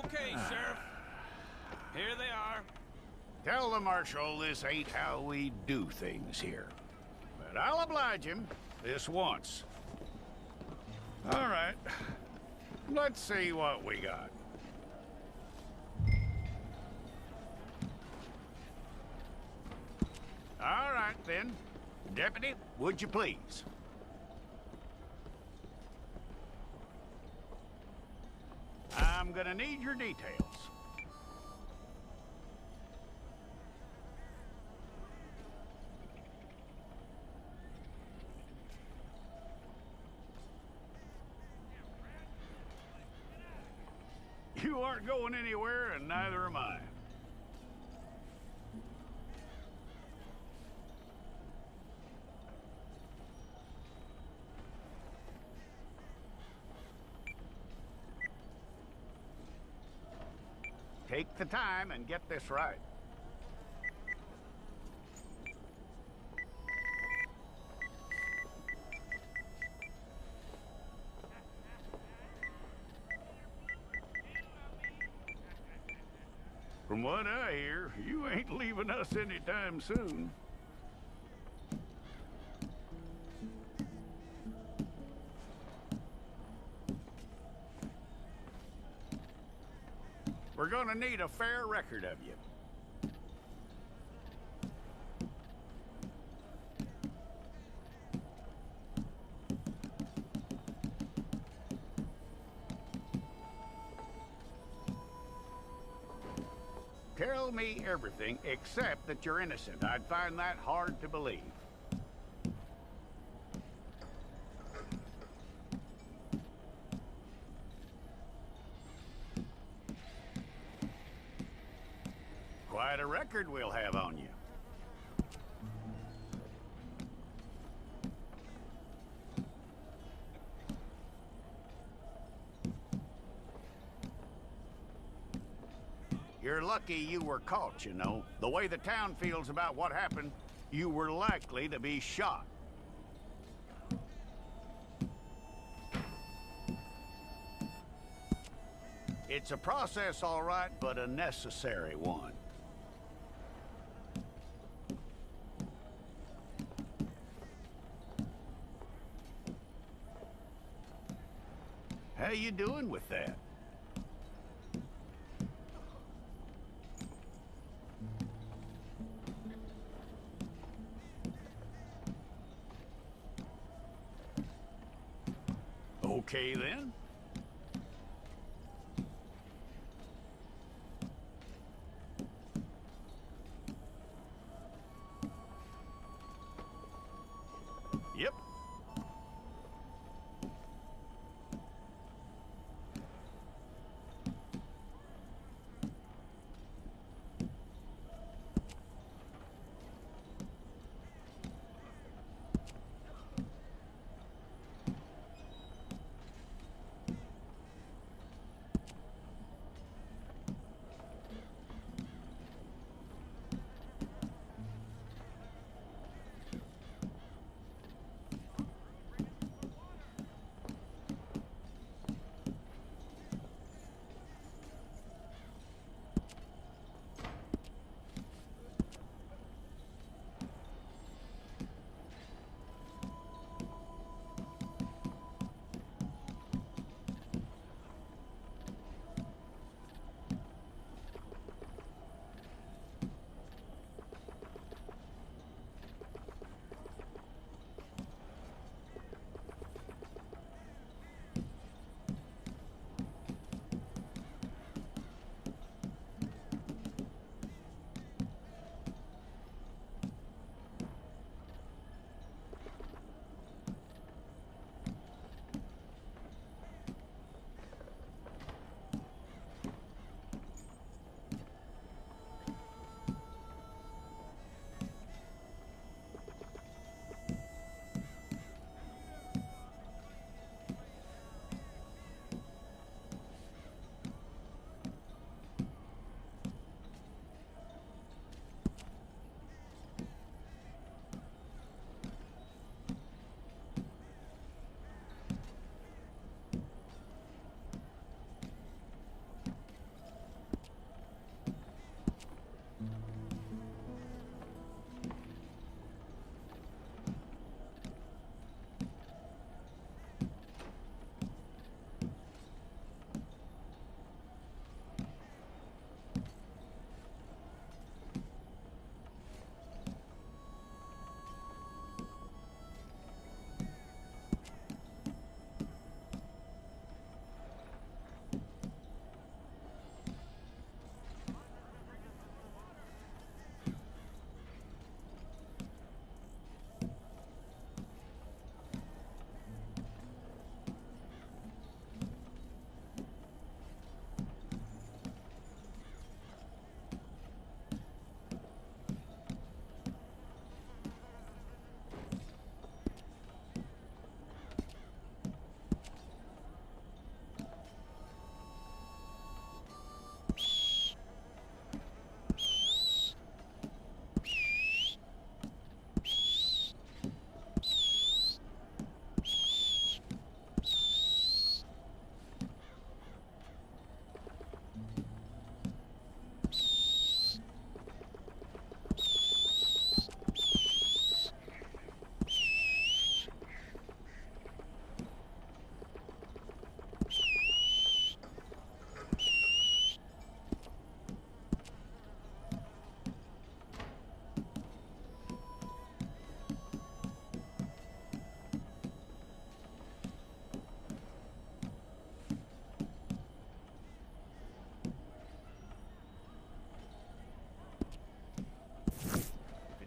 Okay, Sheriff. Here they are. Tell the Marshal this ain't how we do things here. But I'll oblige him this once. All right. Let's see what we got. All right, then. Deputy, would you please? I'm gonna need your details. You aren't going anywhere, and neither am I. Take the time and get this right. From what I hear, you ain't leaving us anytime soon. We're gonna need a fair record of you. Tell me everything except that you're innocent. I'd find that hard to believe. Quite a record we'll have on you. You're lucky you were caught, you know. The way the town feels about what happened, you were likely to be shot. It's a process, all right, but a necessary one. How you doing with that? Okay, then. Yep.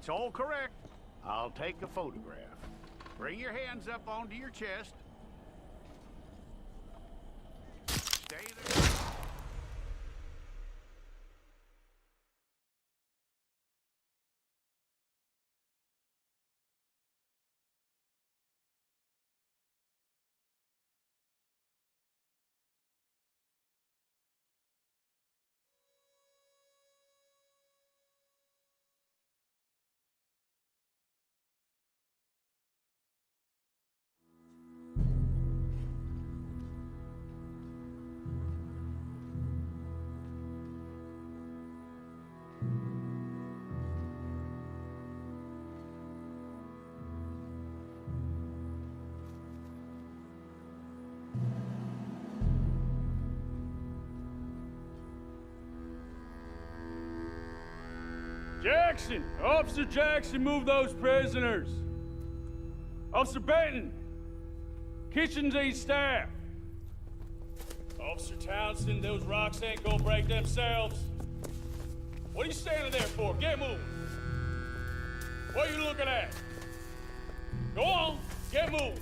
It's all correct. I'll take a photograph. Bring your hands up onto your chest. Stay there. Jackson! Officer Jackson, move those prisoners! Officer Benton! Kitchens aid staff! Officer Townsend, those rocks ain't gonna break themselves. What are you standing there for? Get moving! What are you looking at? Go on, get moving!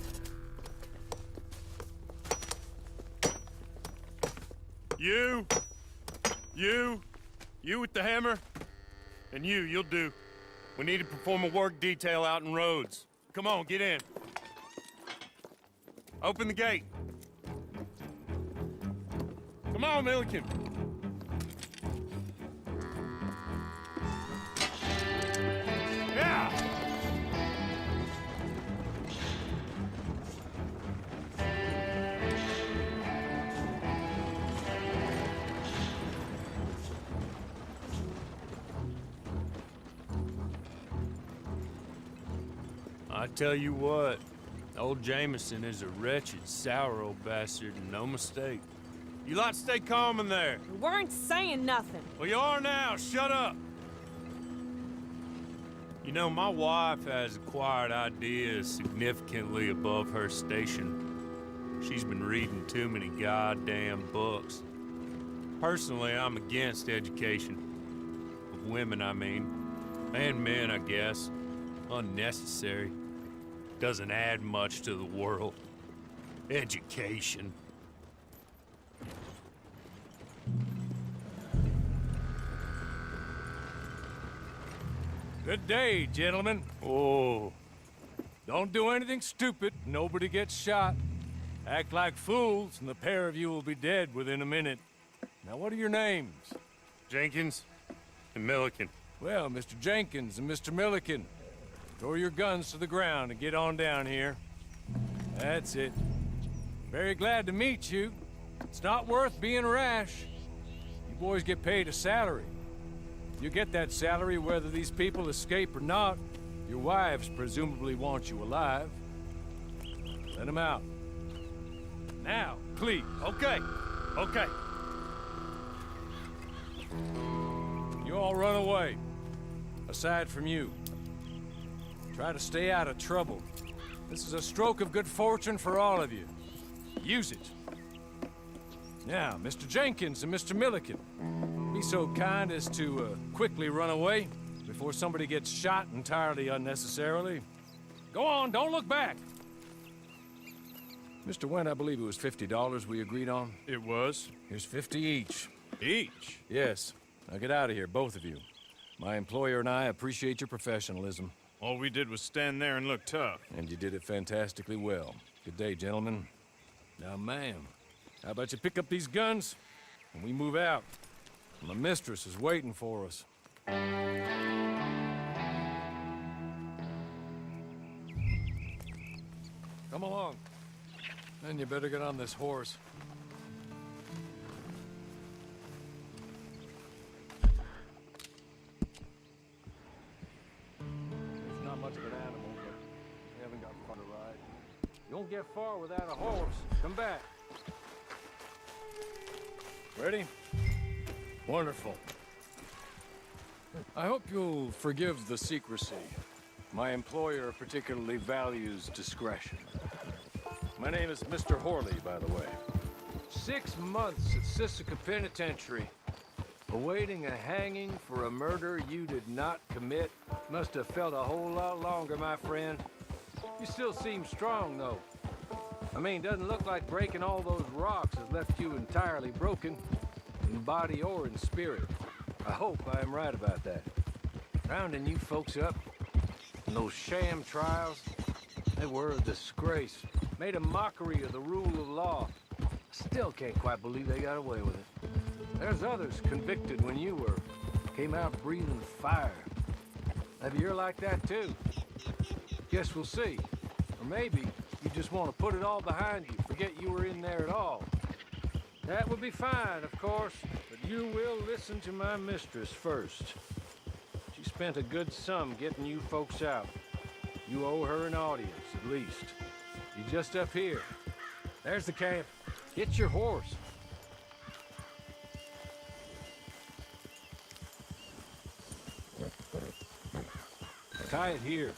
You with the hammer? And you'll do. We need to perform a work detail out in roads. Come on, get in. Open the gate. Come on, Milliken. Yeah! I tell you what, old Jameson is a wretched, sour old bastard, and no mistake. You lot stay calm in there. We weren't saying nothing. Well, you are now. Shut up. You know, my wife has acquired ideas significantly above her station. She's been reading too many goddamn books. Personally, I'm against education. Of women, I mean. And men, I guess. Unnecessary. Doesn't add much to the world. Education. Good day, gentlemen. Oh. Don't do anything stupid. Nobody gets shot. Act like fools, and the pair of you will be dead within a minute. Now, what are your names? Jenkins and Milliken. Well, Mr. Jenkins and Mr. Milliken, throw your guns to the ground and get on down here. That's it. Very glad to meet you. It's not worth being rash. You boys get paid a salary. You get that salary whether these people escape or not. Your wives presumably want you alive. Let them out. Now, please. Okay. Okay. You all run away. Aside from you. Try to stay out of trouble. This is a stroke of good fortune for all of you. Use it. Now, Mr. Jenkins and Mr. Milliken, be so kind as to quickly run away before somebody gets shot entirely unnecessarily. Go on, don't look back. Mr. Wendt, I believe it was $50 we agreed on. It was. Here's 50 each. Each? Yes. Now get out of here, both of you. My employer and I appreciate your professionalism. All we did was stand there and look tough. And you did it fantastically well. Good day, gentlemen. Now, ma'am, how about you pick up these guns and we move out? My mistress is waiting for us. Come along. Then you better get on this horse. It's not much of an animal, but we haven't got far to ride. You won't get far without a horse. Come back. Ready? Wonderful. I hope you'll forgive the secrecy. My employer particularly values discretion. My name is Mr. Horley, by the way. 6 months at Sisika Penitentiary, awaiting a hanging for a murder you did not commit. Must have felt a whole lot longer, my friend. You still seem strong, though. I mean, doesn't look like breaking all those rocks has left you entirely broken, in body or in spirit. I hope I am right about that. Rounding you folks up, and those sham trials, they were a disgrace. Made a mockery of the rule of law. I still can't quite believe they got away with it. There's others convicted when you were. Came out breathing fire. Maybe you're like that too. Guess we'll see. Or maybe you just want to put it all behind you, forget you were in there at all. That would be fine, of course, but you will listen to my mistress first. She spent a good sum getting you folks out. You owe her an audience, at least. You're just up here. There's the camp. Get your horse. Tie it here.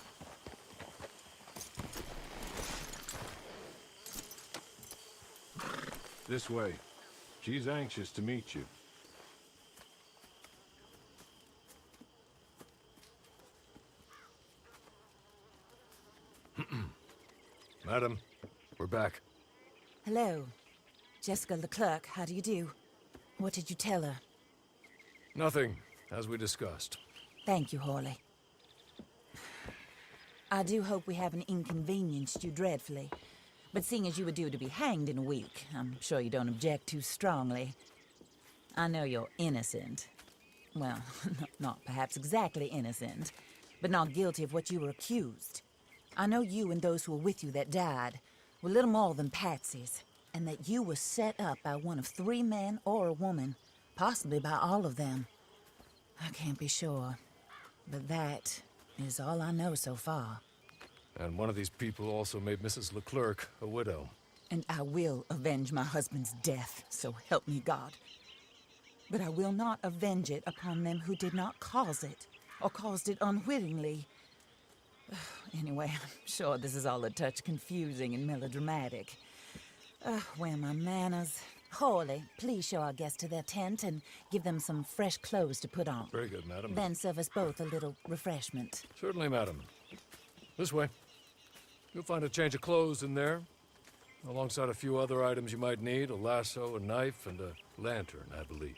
This way. She's anxious to meet you. Madam, we're back. Hello. Jessica Leclerc, how do you do? What did you tell her? Nothing, as we discussed. Thank you, Horley. I do hope we haven't inconvenienced you dreadfully. But seeing as you were due to be hanged in a week, I'm sure you don't object too strongly. I know you're innocent. Well, not perhaps exactly innocent, but not guilty of what you were accused. I know you and those who were with you that died were little more than patsies, and that you were set up by one of 3 men or a woman, possibly by all of them. I can't be sure, but that is all I know so far. And one of these people also made Mrs. Leclerc a widow. And I will avenge my husband's death, so help me God. But I will not avenge it upon them who did not cause it, or caused it unwittingly. Anyway, I'm sure this is all a touch confusing and melodramatic. Where are my manners? Horley, please show our guests to their tent and give them some fresh clothes to put on. Very good, madam. Then serve us both a little refreshment. Certainly, madam. This way. You'll find a change of clothes in there, alongside a few other items you might need, a lasso, a knife, and a lantern, I believe.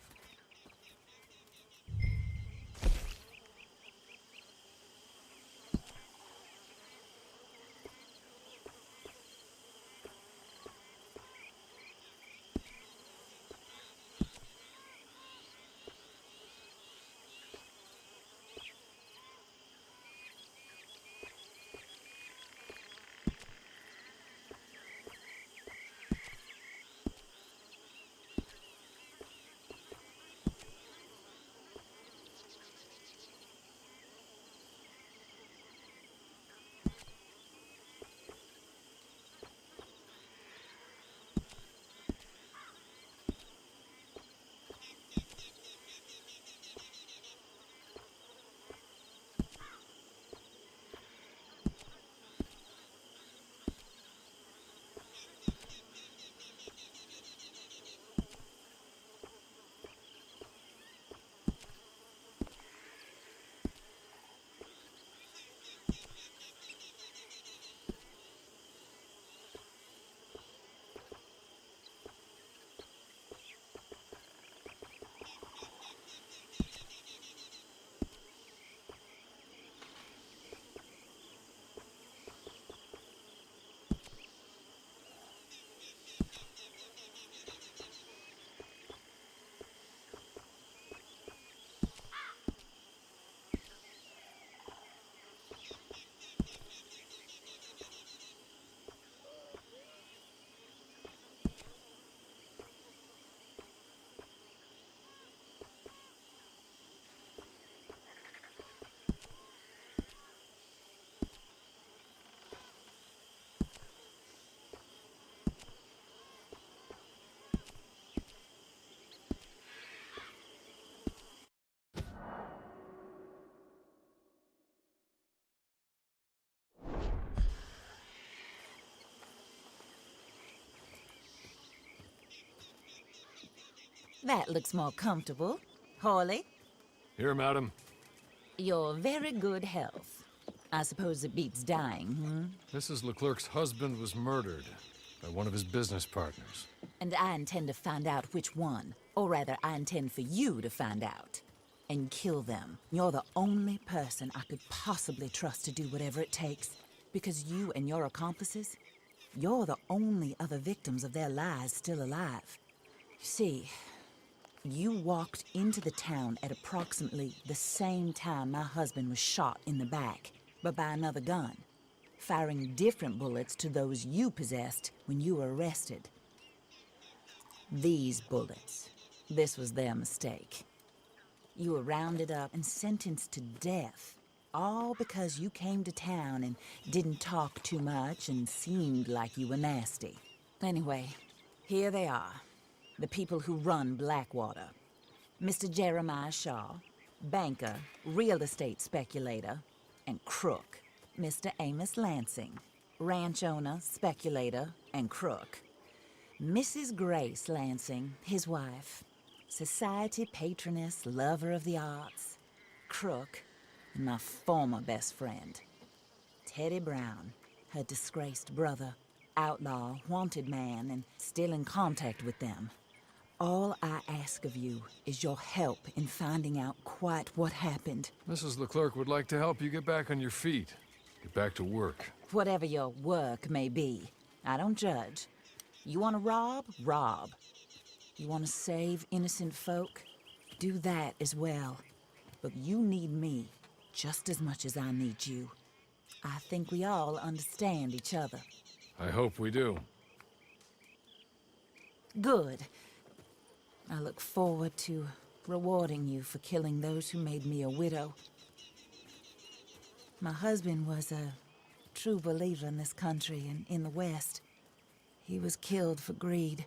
That looks more comfortable. Hawley, Here, madam. you're very good health. I suppose it beats dying, Mrs. Leclerc's husband was murdered by one of his business partners. And I intend to find out which one. Or rather, I intend for you to find out. And kill them. You're the only person I could possibly trust to do whatever it takes. Because you and your accomplices, you're the only other victims of their lies still alive. You see, you walked into the town at approximately the same time my husband was shot in the back, but by another gun, firing different bullets to those you possessed when you were arrested. These bullets, this was their mistake. You were rounded up and sentenced to death, all because you came to town and didn't talk too much and seemed like you were nasty. Anyway, here they are, the people who run Blackwater. Mr. Jeremiah Shaw, banker, real estate speculator, and crook. Mr. Amos Lansing, ranch owner, speculator, and crook. Mrs. Grace Lansing, his wife, society patroness, lover of the arts, crook, and my former best friend. Teddy Brown, her disgraced brother, outlaw, wanted man, and still in contact with them. All I ask of you is your help in finding out quite what happened. Mrs. Leclerc would like to help you get back on your feet. Get back to work. Whatever your work may be, I don't judge. You want to rob? Rob. You want to save innocent folk? Do that as well. But you need me just as much as I need you. I think we all understand each other. I hope we do. Good. I look forward to rewarding you for killing those who made me a widow. My husband was a true believer in this country and in the West. He was killed for greed.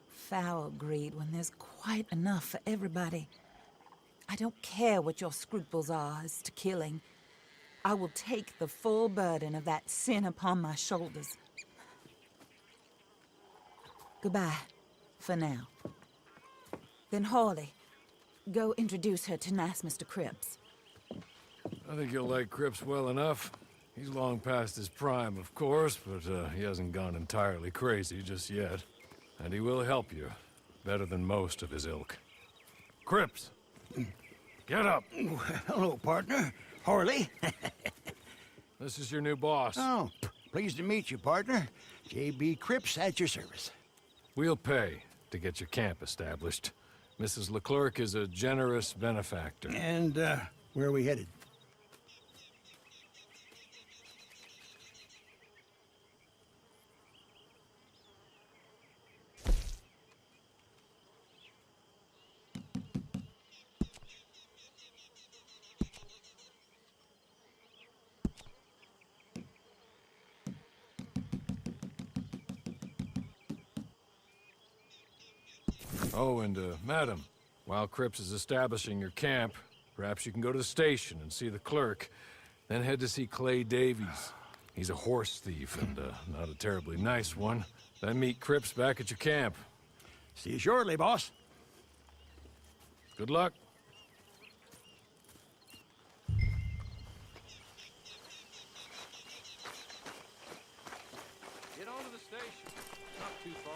Foul greed when there's quite enough for everybody. I don't care what your scruples are as to killing. I will take the full burden of that sin upon my shoulders. Goodbye, for now. Then Hawley, go introduce her to nice Mr. Cripps. I think you'll like Cripps well enough. He's long past his prime, of course, but he hasn't gone entirely crazy just yet. And he will help you, better than most of his ilk. Cripps! Get up! Hello, partner. Harley. This is your new boss. Oh, pleased to meet you, partner. J.B. Cripps at your service. We'll pay to get your camp established. Mrs. Leclerc is a generous benefactor. And, where are we headed? Oh, and, madam, while Cripps is establishing your camp, perhaps you can go to the station and see the clerk, then head to see Clay Davies. He's a horse thief and, not a terribly nice one. Then meet Cripps back at your camp. See you shortly, boss. Good luck. Get on to the station. Not too far.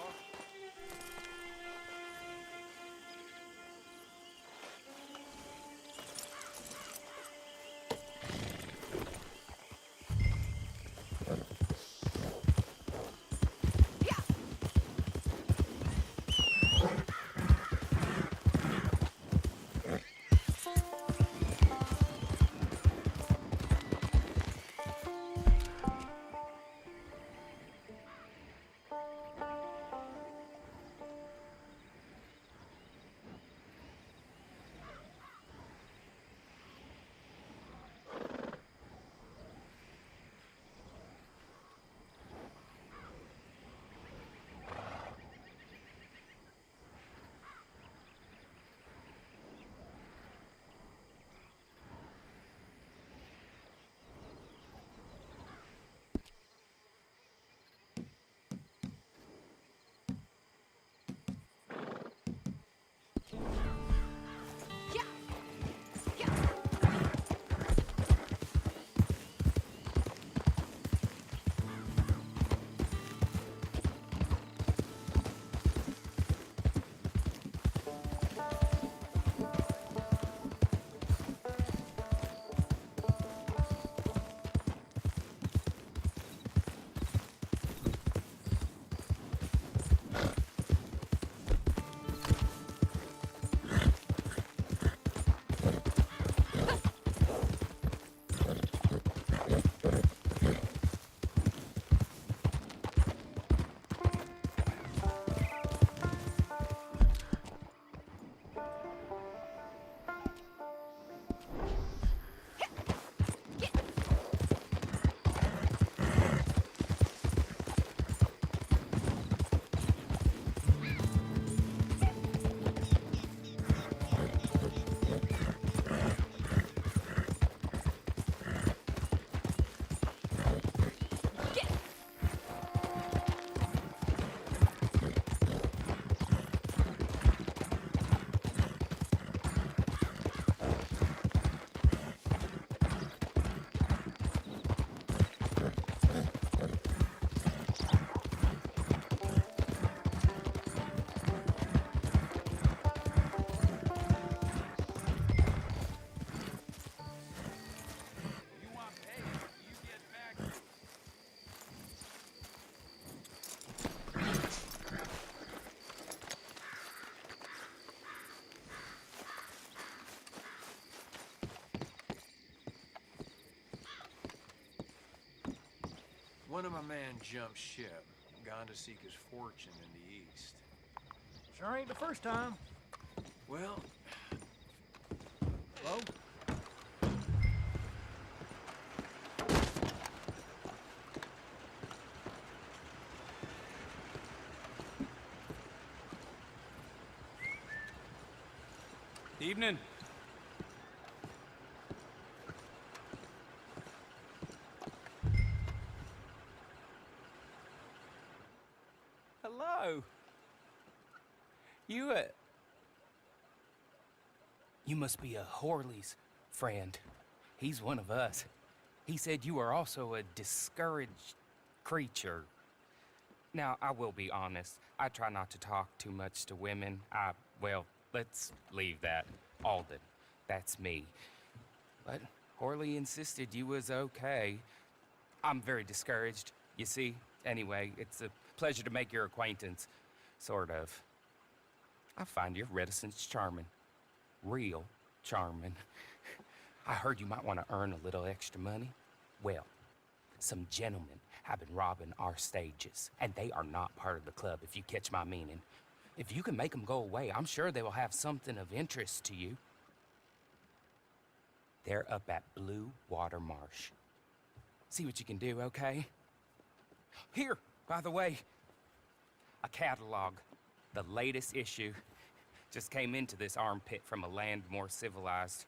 One of my men jumped ship, gone to seek his fortune in the east. Sure ain't the first time. Well, Hello? Evening. Hello. You must be a Horley's friend. He's one of us. He said you are also a discouraged creature. Now, I will be honest. I try not to talk too much to women. Well, let's leave that. Alden, that's me. But Horley insisted you was okay. I'm very discouraged, you see. Anyway, it's a pleasure to make your acquaintance. Sort of. I find your reticence charming. Real charming. I heard you might want to earn a little extra money. Well, some gentlemen have been robbing our stages, and they are not part of the club, if you catch my meaning. If you can make them go away, I'm sure they will have something of interest to you. They're up at Blue Water Marsh. See what you can do, okay? Here, by the way, a catalog. The latest issue just came into this armpit from a land more civilized.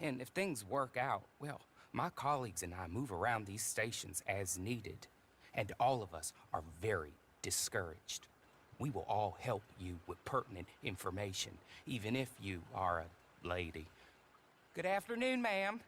And if things work out, well, my colleagues and I move around these stations as needed. And all of us are very discouraged. We will all help you with pertinent information, even if you are a lady. Good afternoon, ma'am.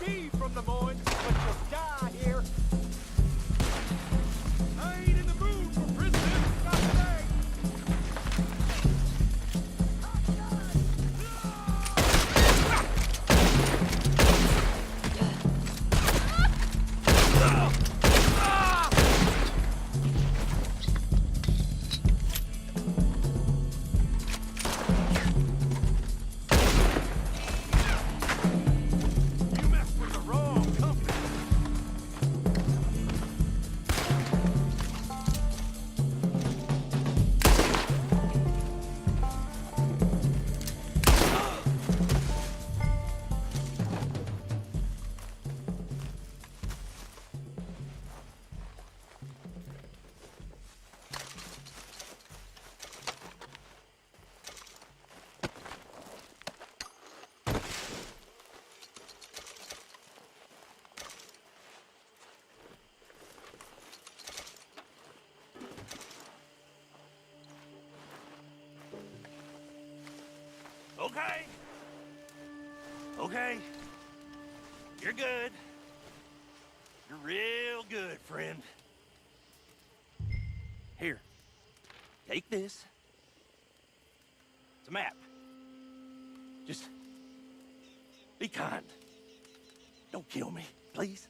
be from the mines, but you'll die here. I ain't in the mood for prison. Okay. Okay. You're good. You're real good, friend. Here. Take this. It's a map. Just be kind. Don't kill me, please.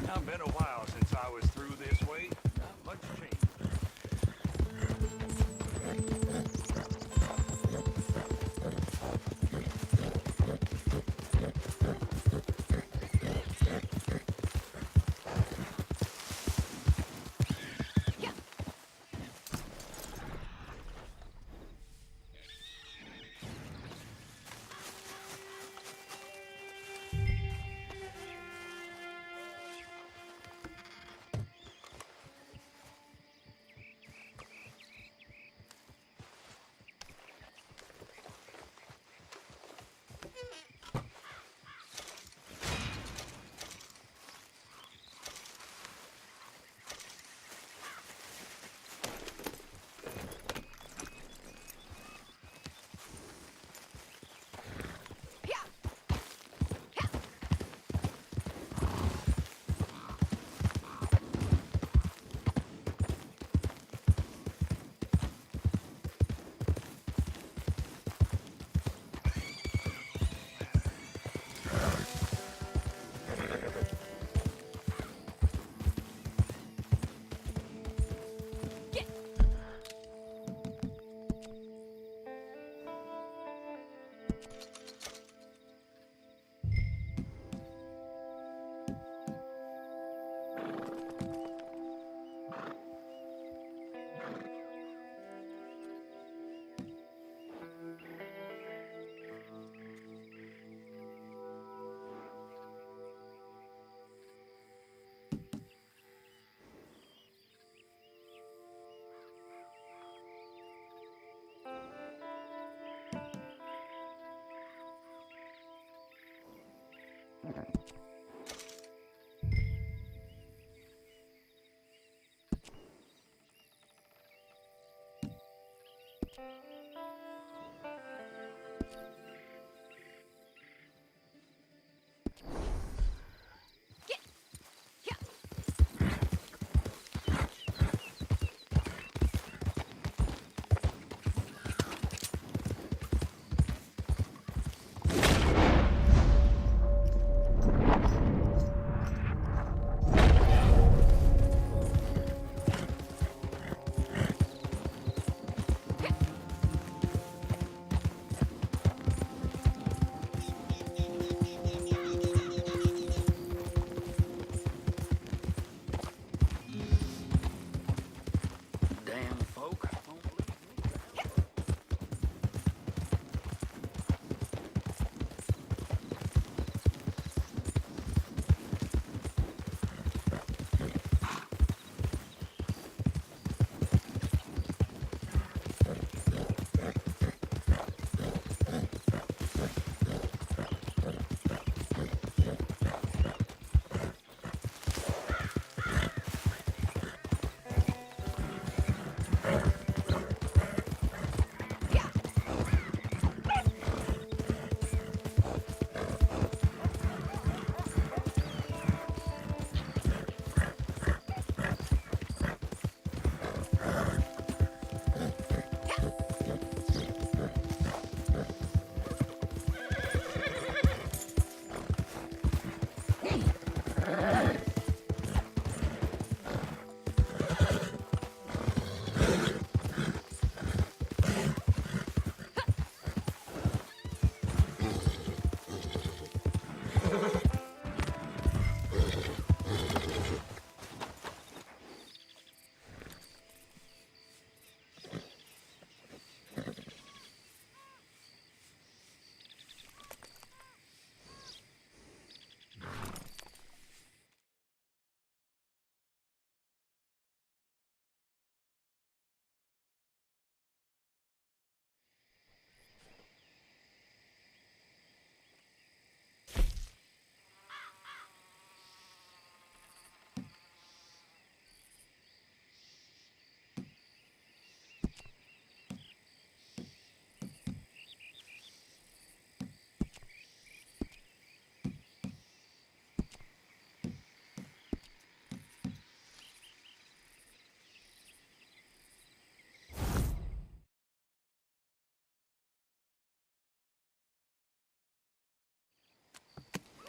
Now, been a while since I was through this way. Not much change.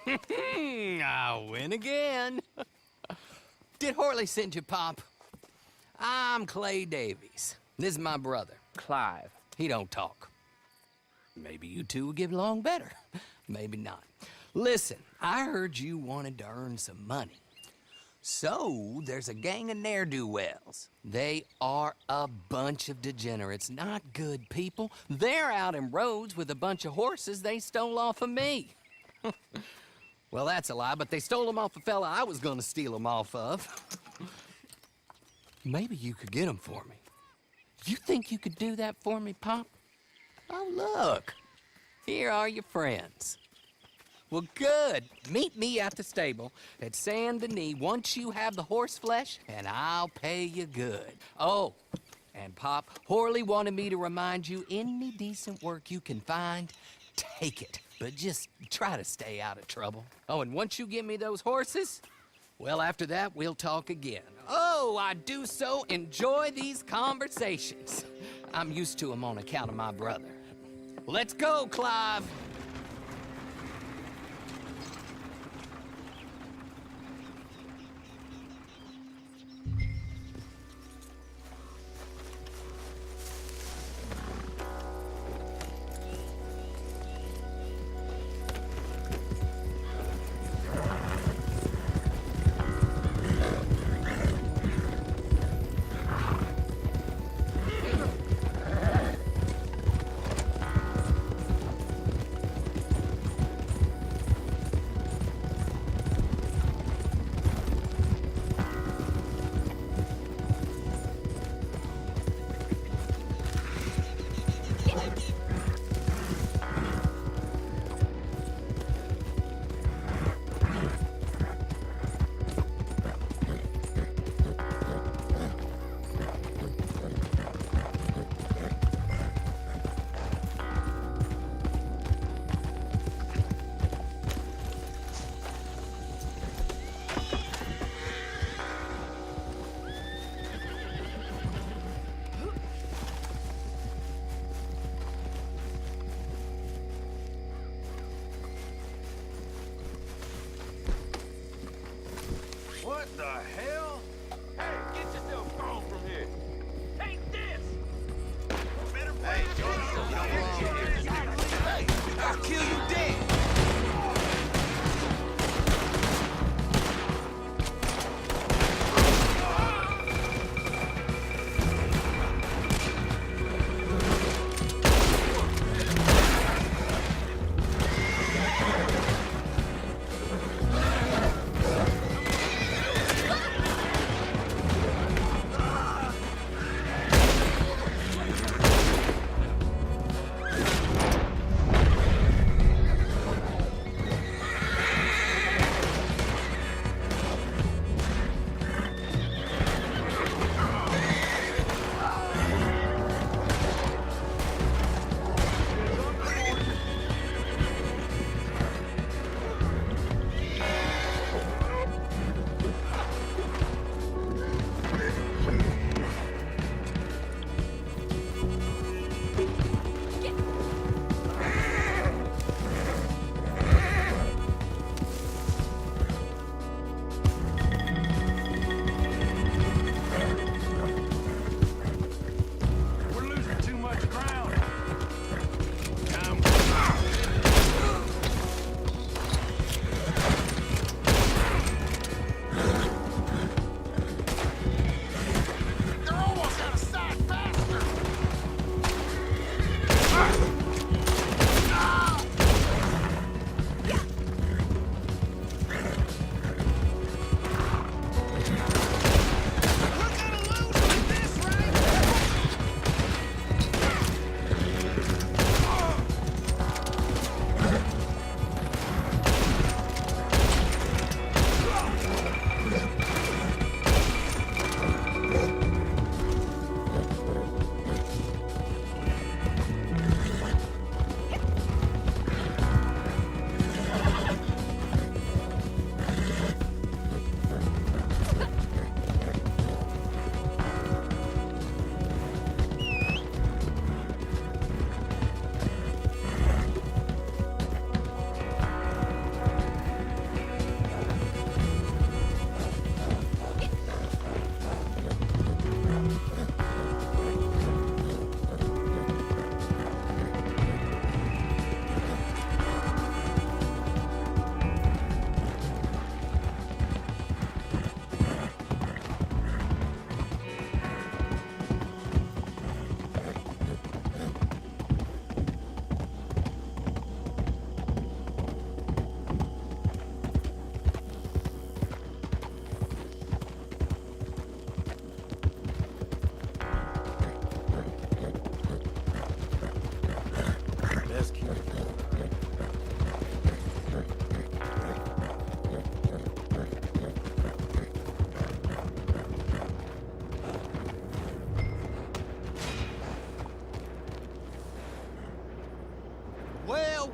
I win again. Did Horley send you, Pop? I'm Clay Davies. This is my brother, Clive. He don't talk. Maybe you two will get along better. Maybe not. Listen, I heard you wanted to earn some money. So, there's a gang of ne'er-do-wells. They are a bunch of degenerates, not good people. They're out in roads with a bunch of horses they stole off of me. Well, that's a lie, but they stole them off a fella I was gonna steal them off of. Maybe you could get them for me. You think you could do that for me, Pop? Oh, look. Here are your friends. Well, good. Meet me at the stable at Saint Denis once you have the horse flesh, and I'll pay you good. Oh, and Pop, Horley wanted me to remind you, any decent work you can find, take it. But just try to stay out of trouble. Oh, and once you give me those horses, well, after that, we'll talk again. Oh, I do so enjoy these conversations. I'm used to them on account of my brother. Let's go, Clive. What the hell? Hey, get yourself gone from here. Take this! Better play. Hey, I'll kill you dead.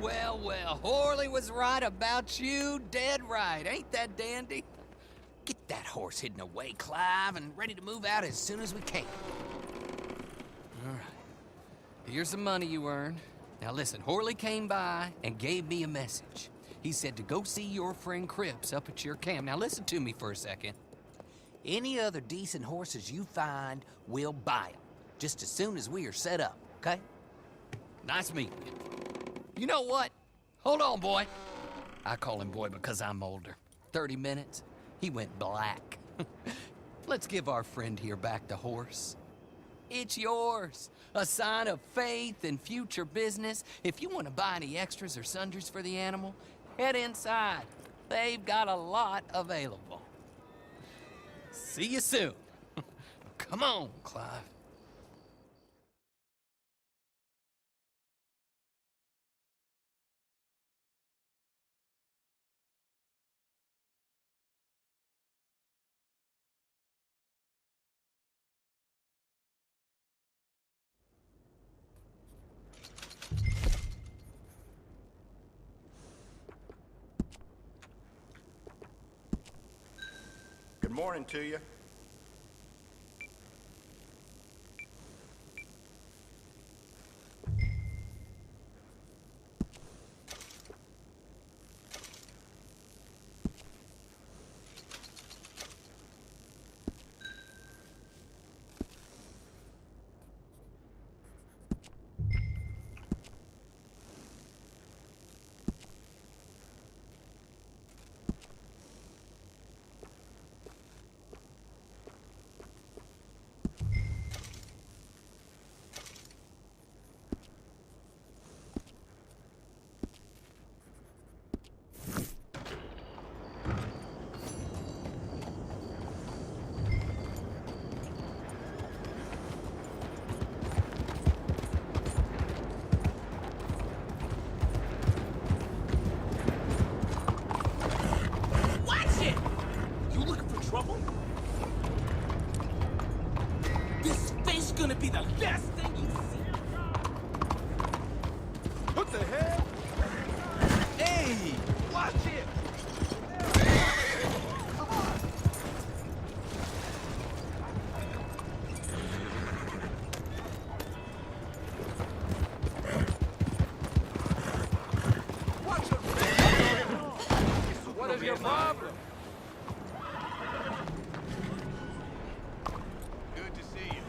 well, well. Horley was right about you, dead right. Ain't that dandy? Get that horse hidden away, Clive, and ready to move out as soon as we can. All right. Here's the money you earned. Now listen, Horley came by and gave me a message. He said to go see your friend Cripps up at your camp. Now listen to me for a second. Any other decent horses you find, we'll buy them. Just as soon as we are set up, okay? Nice meeting you. You know what? Hold on, boy. I call him boy because I'm older. 30 minutes, he went black. Let's give our friend here back the horse. It's yours. A sign of faith and future business. If you want to buy any extras or sundries for the animal, head inside. They've got a lot available. See you soon. Come on, Clive. Good morning to you. Gonna be the best thing you see. What the hell? Hey! Watch it! Come on! Watch it! What is your problem? Good to see you.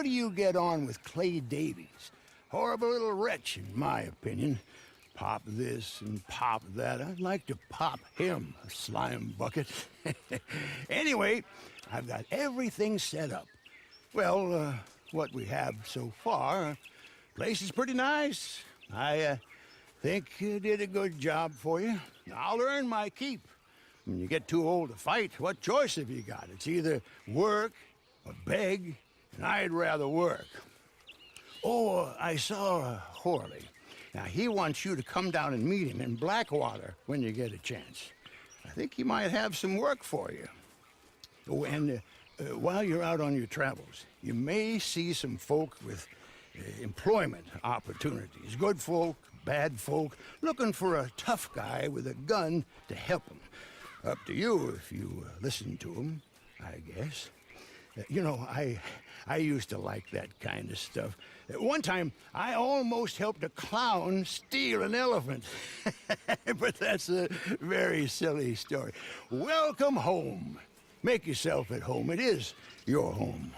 do you get on with Clay Davies? Horrible little wretch, in my opinion. Pop this and pop that. I'd like to pop him, a slime bucket. Anyway, I've got everything set up. Well, what we have so far, place is pretty nice. I think you did a good job for you. I'll earn my keep. When you get too old to fight, what choice have you got? It's either work or beg, and I'd rather work. Oh, I saw Horley. Now, he wants you to come down and meet him in Blackwater when you get a chance. I think he might have some work for you. Oh, and while you're out on your travels, you may see some folk with employment opportunities. Good folk, bad folk, looking for a tough guy with a gun to help them. Up to you if you listen to them, I guess. You know, I used to like that kind of stuff. One time, I almost helped a clown steal an elephant. But that's a very silly story. Welcome home. Make yourself at home. It is your home.